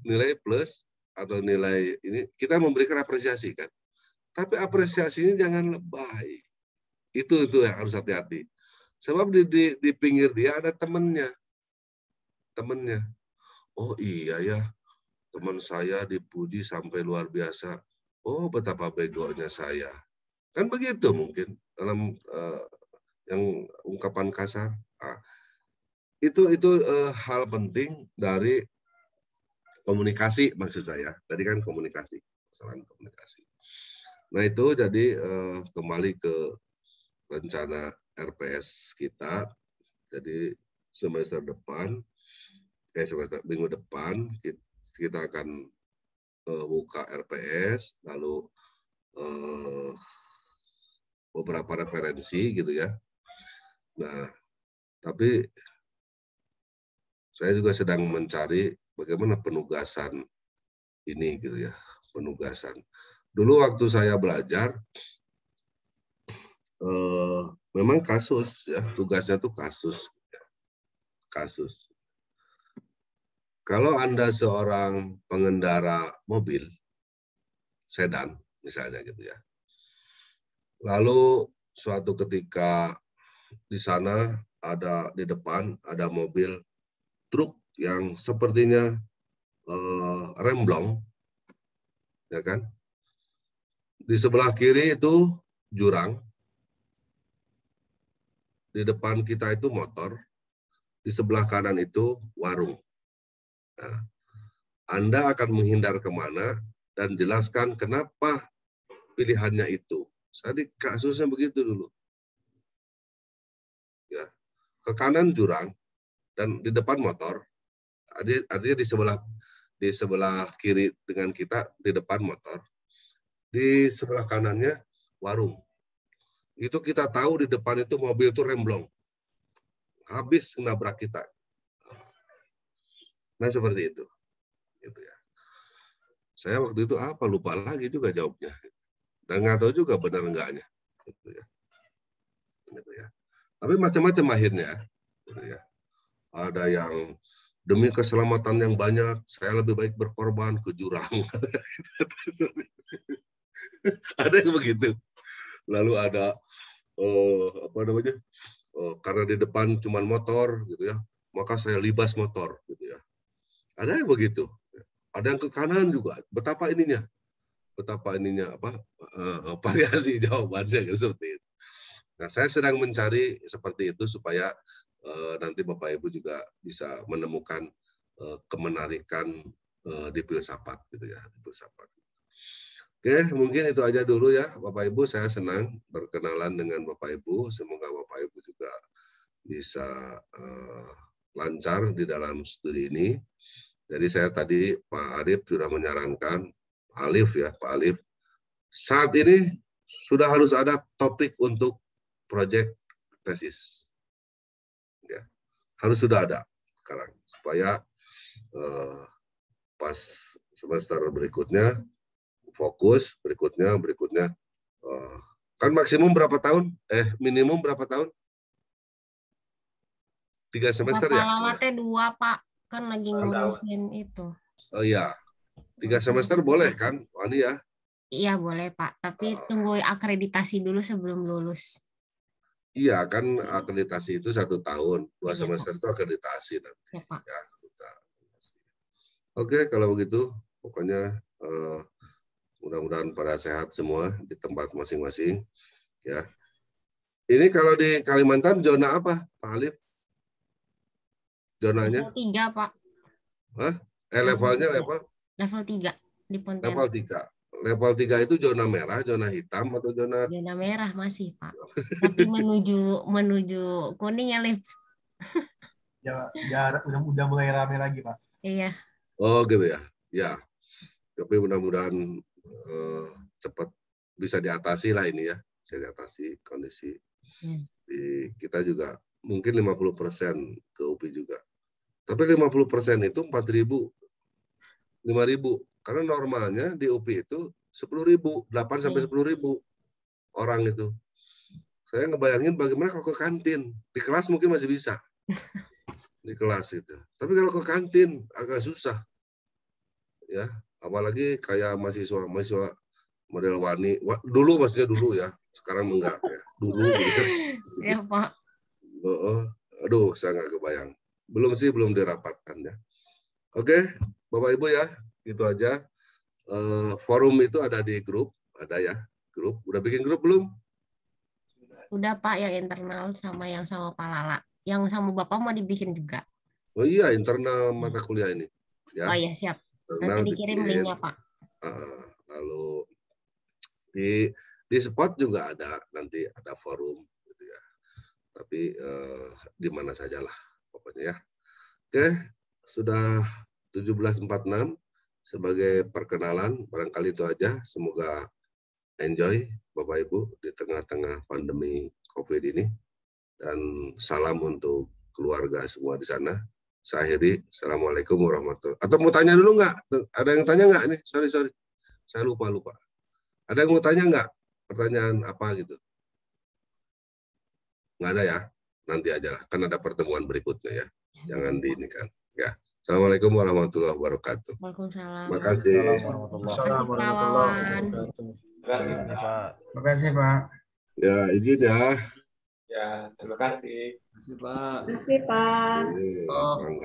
S1: nilai plus atau nilai ini, kita memberikan apresiasi kan. Tapi apresiasinya jangan lebay. Itu yang harus hati-hati. Sebab di pinggir dia ada temennya. Oh iya ya, teman saya dipuji sampai luar biasa. Oh betapa begonya saya. Kan begitu mungkin dalam yang ungkapan kasar. Nah, itu hal penting dari komunikasi maksud saya. Tadi kan komunikasi, kesalahan komunikasi. Nah itu jadi kembali ke rencana RPS kita. Jadi semester depan, minggu depan kita akan buka RPS, lalu beberapa referensi gitu ya. Nah, tapi saya juga sedang mencari bagaimana penugasan ini gitu ya, penugasan. Dulu waktu saya belajar, memang kasus ya, tugasnya tuh kasus. Kalau Anda seorang pengendara mobil, sedan misalnya gitu ya, lalu suatu ketika di sana di depan ada mobil truk yang sepertinya remblong, ya kan? Di sebelah kiri itu jurang, di depan kita itu motor, di sebelah kanan itu warung. Nah, Anda akan menghindar kemana dan jelaskan kenapa pilihannya itu. Jadi kasusnya begitu dulu. Ya, ke kanan jurang dan di depan motor. Artinya di sebelah kiri dengan kita di depan motor. Di sebelah kanannya warung. Itu kita tahu di depan itu mobil itu remblong. Habis nabrak kita. Nah seperti itu. Gitu ya. Saya waktu itu lupa lagi juga jawabnya. Dan nggak tahu juga benar enggaknya. Gitu ya. Gitu ya. Tapi macam-macam akhirnya. Gitu ya. Ada yang demi keselamatan yang banyak, saya lebih baik berkorban ke jurang. Ada yang begitu. Lalu ada karena di depan cuma motor gitu ya, maka saya libas motor gitu ya. Ada yang begitu. Ada yang ke kanan juga. Betapa ininya. betapa ininya variasi jawabannya kan seperti itu. Nah, saya sedang mencari seperti itu supaya nanti Bapak Ibu juga bisa menemukan kemenarikan di filsafat gitu ya, di filsafat. Oke, mungkin itu aja dulu ya Bapak Ibu. Saya senang berkenalan dengan Bapak Ibu. Semoga Bapak Ibu juga bisa lancar di dalam studi ini. Jadi saya tadi Pak Arif sudah menyarankan, Pak Alif, saat ini sudah harus ada topik untuk proyek tesis. Ya, harus sudah ada sekarang supaya pas semester berikutnya fokus, berikutnya kan maksimum berapa tahun? Minimum berapa tahun? 3 semester ya?
S3: Alamatnya 2, Pak. Kan lagi ngurusin itu.
S1: Oh iya, 3 semester boleh kan, Wani ya?
S3: Iya boleh Pak, tapi tunggu akreditasi dulu sebelum lulus.
S1: Iya kan akreditasi itu 1 tahun, 2
S3: Iya,
S1: semester
S3: Pak.
S1: itu akreditasi nanti.
S3: Ya, Pak.
S1: Ya, oke, kalau begitu pokoknya mudah-mudahan pada sehat semua di tempat masing-masing. Ya, ini kalau di Kalimantan zona apa, Pak Alif? Zonanya?
S3: Level 3, Pak.
S1: Hah? Levelnya level?
S3: Level 3 di Pontianak.
S1: Level 3. Level 3 itu zona merah, zona hitam, atau zona?
S3: Zona merah masih, Pak. Tapi menuju kuning ya, Liv.
S2: Ya, udah mulai rame lagi, Pak.
S3: Iya.
S1: Oh gitu ya. Ya. Tapi mudah-mudahan cepat bisa diatasi lah ini ya. Bisa diatasi kondisi. Kita juga mungkin 50% ke UPI juga. Tapi 50% itu 4.000, 5.000. Karena normalnya di UPI itu 10.000, 8 sampai 10.000 orang itu. Saya ngebayangin bagaimana kalau ke kantin. Di kelas mungkin masih bisa. Di kelas itu. Tapi kalau ke kantin agak susah. Ya, apalagi kayak mahasiswa model Wani. Dulu maksudnya dulu ya. Sekarang enggak ya. Dulu gitu.
S3: Ya, Pak.
S1: Aduh, saya nggak kebayang. Belum dirapatkan ya. Oke, Bapak Ibu ya, itu aja. Forum itu ada di grup, ada ya, grup. Udah bikin grup belum?
S3: Udah Pak, yang internal sama yang sama Pak Lala. Yang sama Bapak mau dibikin juga.
S1: Oh iya, internal mata kuliah ini. Ya.
S3: Oh iya, siap.
S1: Internal
S3: nanti dikirim linknya Pak.
S1: Lalu di spot juga ada, nanti ada forum gitu ya. Tapi di mana sajalah pokoknya ya. Oke, sudah 17.46 sebagai perkenalan, barangkali itu aja. Semoga enjoy Bapak Ibu di tengah-tengah pandemi COVID ini, dan salam untuk keluarga semua di sana. Saya akhiri. Assalamualaikum warahmatullahi wabarakatuh. Atau mau tanya dulu nggak? Ada yang tanya nggak nih? Sorry. Saya lupa. Ada yang mau tanya nggak? Pertanyaan apa gitu? Nggak ada ya? Nanti aja lah. Kan ada pertemuan berikutnya ya. Jangan diinikan. Ya. Assalamualaikum warahmatullahi wabarakatuh.
S3: Waalaikumsalam.
S1: Terima kasih.
S4: Assalamualaikum warahmatullahi wabarakatuh.
S2: Terima kasih, Pak.
S1: Ya, izin ya.
S4: Ya, terima kasih.
S5: Terima kasih, Pak.
S3: Terima kasih Pak.
S1: Mangga.